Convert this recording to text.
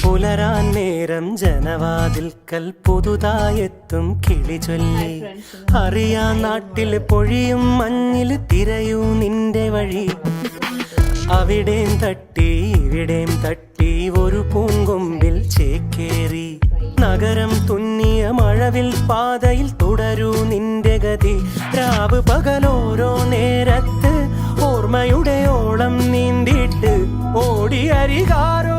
പുലരാൻ നേരം ജനവാതിൽക്കൽ പുതുതായെത്തും കിളി ചൊല്ലി. അറിയാ നാട്ടിൽ പൊഴിയും മഞ്ഞിൽ തിരയൂ നിന്റെ വഴി. അവിടേം തട്ടി ഇവിടേം തട്ടി ഒരു പൂങ്കൊമ്പിൽ ചേക്കേറി. നഗരം തുന്നിയ മഴവിൽ പാതയിൽ തുടരൂ നിന്റെ ഗതി. രാവ് പകലോരോ നേരത്ത് ഓർമ്മയുടെ ഓളം നീന്തിയിട്ട് ഓടി അരികാരോ